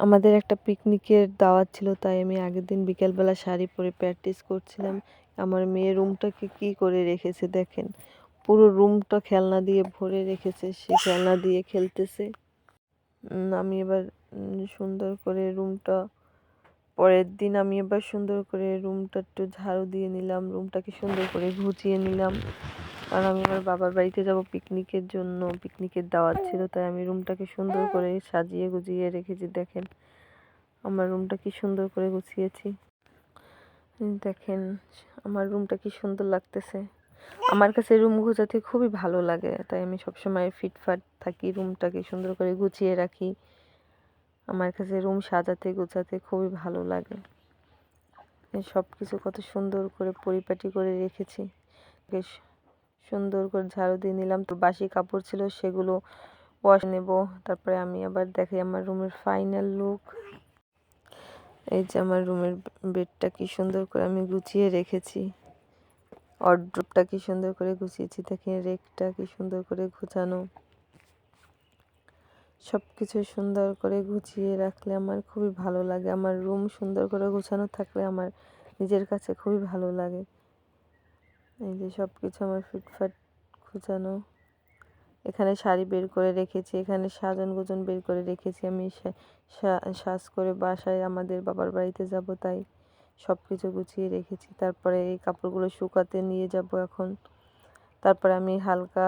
আমাদের একটা পিকনিকের দাওয়াত ছিল, তাই আমি আগের দিন বিকেলবেলা শাড়ি পরে প্র্যাকটিস করছিলাম। আমার মেয়ে রুমটাকে কি করে রেখেছে দেখেন, পুরো রুমটা খেলনা দিয়ে ভরে রেখেছে, সে খেলনা দিয়ে খেলতেছে। আমি এবার সুন্দর করে রুমটা, পরের দিন আমি এবার সুন্দর করে রুমটা একটু ঝাড়ু দিয়ে নিলাম, রুমটাকে সুন্দর করে গুছিয়ে নিলাম, কারণ আমি আমার বাবার বাড়িতে যাব পিকনিকের জন্য, পিকনিকের দাওয়াত ছিল, তাই আমি রুমটাকে সুন্দর করে সাজিয়ে গুছিয়ে রেখেছি। দেখেন আমার রুমটা কি সুন্দর করে গুছিয়েছি, দেখেন আমার রুমটা কি সুন্দর লাগতেছে। আমার কাছে রুম গোছাতে খুবই ভালো লাগে, তাই আমি সবসময় ফিটফাট থাকি, রুমটাকে সুন্দর করে গুছিয়ে রাখি। আমার কাছে রুম সাজাতে গোছাতে খুবই ভালো লাগে। সব কিছু কত সুন্দর করে পরিপাটি করে রেখেছি। বেশ সুন্দর করে ঝাড়ু দিয়ে নিলাম, তো বাসি কাপড় ছিল সেগুলো ওয়াশ নেব। তারপরে আমি আবার দেখি আমার রুমের ফাইনাল লুক। এই যে আমার রুমের বেডটা কি সুন্দর করে আমি গুছিয়ে রেখেছি, ওয়ারড্রোবটা কি সুন্দর করে গুছিয়েছি, দেখেন রেকটা কি সুন্দর করে গোছানো। সব কিছু সুন্দর করে গুছিয়ে রাখলে আমার খুবই ভালো লাগে। আমার রুম সুন্দর করে গোছানো থাকলে আমার নিজের কাছে খুবই ভালো লাগে। এই যে সব কিছু আমার ফিটফাট গোছানো। এখানে শাড়ি বের করে রেখেছি, এখানে সাজান গোজন বের করে রেখেছি। আমি সাজ করে বাসায় আমাদের বাবার বাড়িতে যাব, তাই সব কিছু গুছিয়ে রেখেছি। তারপরে এই কাপড়গুলো শুকাতে নিয়ে যাব এখন। তারপরে আমি হালকা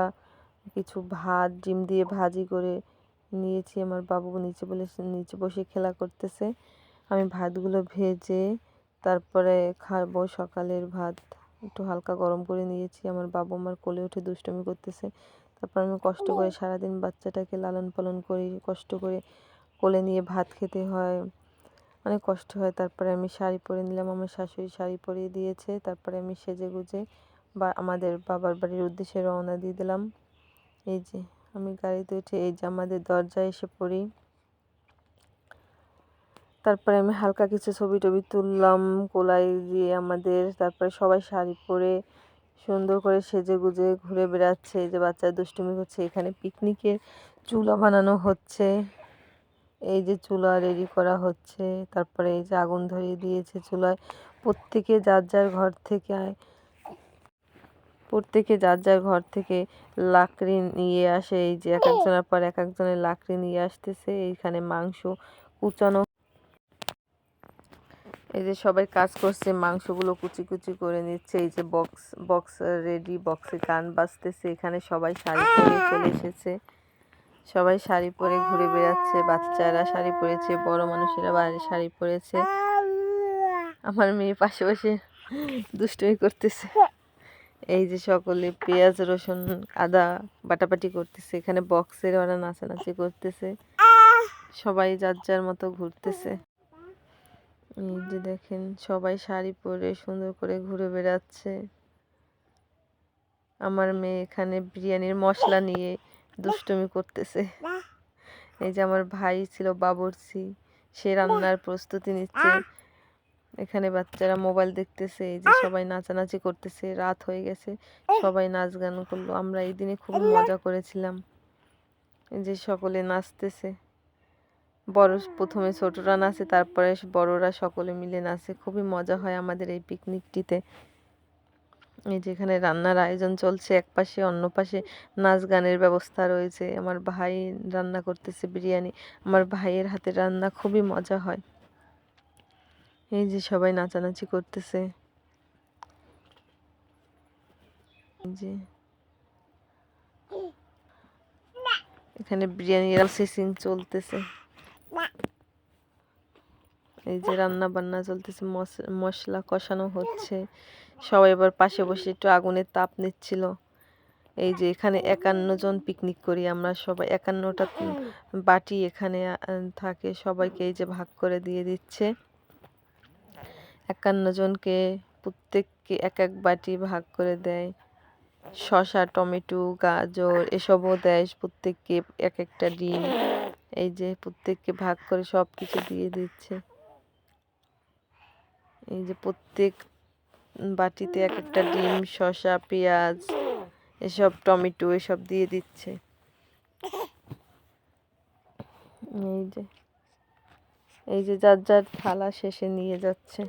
কিছু ভাত ডিম দিয়ে ভাজি করে নিয়েছি। আমার বাবু নিচে বসে খেলা করতেছে। আমি ভাতগুলো ভেজে তারপরে খাবো সকালের ভাত, একটু হালকা গরম করে নিয়েছি। আমার বাবু আমার কোলে উঠে দুষ্টুমি করতেছে। তারপর আমি কষ্ট করে সারাদিন বাচ্চাটাকে লালন পালন করি, কষ্ট করে কোলে নিয়ে ভাত খেতে হয়, অনেক কষ্ট হয়। তারপরে আমি শাড়ি পরে নিলাম, আমার শাশুড়ি শাড়ি পরিয়ে দিয়েছে। তারপরে আমি সেজে গুজে আমাদের বাবার বাড়ির উদ্দেশ্যে রওনা দিয়ে দিলাম। এই যে আমি গাড়িতে উঠে এই যে আমাদের দরজায় এসে পড়ি। তারপরে আমি হালকা কিছু ছবি টবি তুললাম কোলায় দিয়ে আমাদের। তারপরে সবাই শাড়ি পরে সুন্দর করে সেজে গুজে ঘুরে বেড়াচ্ছে। এই যে বাচ্চা দুষ্টুমি করছে। এখানে পিকনিকের চুলা বানানো হচ্ছে, এই যে চুলা রেডি করা হচ্ছে। তারপরে এই যে আগুন ধরিয়ে দিয়েছে চুলায়। প্রত্যেকে যার যার ঘর থেকে লাকড়ি নিয়ে আসে। এই যে এক একজনের পর এক একজনের লাকড়ি নিয়ে আসতেছে। এইখানে মাংস কুচানো, এই যে সবাই কাজ করছে, মাংসগুলো কুচি কুচি করে নিচ্ছে। এই যে বক্স রেডি, বক্সে গান বাজতেছে। এখানে সবাই শাড়ি পরে চলে এসেছে, সবাই শাড়ি পরে ঘুরে বেড়াচ্ছে। বাচ্চারা শাড়ি পরেছে, বড় মানুষেরা বাইরে শাড়ি পরেছে। আমার মেয়ে পাশে বসে দুষ্টুমি করতেছে। এই যে সকলে পেঁয়াজ রসুন আদা বাটাবাটি করতেছে। এখানে বক্সের ওরা নাচানাচি করতেছে, সবাই যার যার মতো ঘুরতেছে। এই যে দেখেন সবাই শাড়ি পরে সুন্দর করে ঘুরে বেড়াচ্ছে। আমার মেয়ে এখানে বিরিয়ানির মশলা নিয়ে দুষ্টুমি করতেছে। এই যে আমার ভাই ছিল বাবুর্চি, সে রান্নার প্রস্তুতি নিচ্ছে। এখানে বাচ্চারা মোবাইল দেখতেছে। এই যে সবাই নাচানাচি করতেছে, রাত হয়ে গেছে, সবাই নাচ গান করলো। আমরা এই দিনে খুব মজা করেছিলাম। এই যে সকলে নাচতেছে, প্রথমে ছোটরা নাচে, তারপরে বড়রা সকলে মিলে নাচে। খুবই মজা হয় আমাদের এই পিকনিকটিতে। এই যেখানে রান্নার আয়োজন চলছে, এক পাশে অন্য পাশে নাচ গানের ব্যবস্থা রয়েছে। আমার ভাই রান্না করতেছে বিরিয়ানি, আমার ভাইয়ের হাতে রান্না খুবই মজা হয়। এই যে সবাই নাচানাচি করতেছে। যে এখানে বিরিয়ানির প্রসেসিং চলতেছে, এই যে রান্না বান্না চলতেছে, মশলা কষানো হচ্ছে। সবাই এবার পাশে বসে একটু আগুনের তাপ নিচ্ছিল। এই যে এখানে 51 জন পিকনিক করি আমরা, সবাই 51টা বাটি এখানে থাকে, সবাইকে এই যে ভাগ করে দিয়ে দিচ্ছে। 51 জনকে প্রত্যেককে এক এক বাটি ভাগ করে দেয়। শসা টমেটো গাজর এসবও দেয় প্রত্যেককে, এক একটা ডিম। এই যে প্রত্যেককে ভাগ করে সব কিছু দিয়ে দিচ্ছে। এই যে প্রত্যেক বাটিতে এক একটা ডিম, শসা, পেঁয়াজ, এসব টমেটো এসব দিয়ে দিচ্ছে। এই যে এই যে যার যার থালা শেষে নিয়ে যাচ্ছে।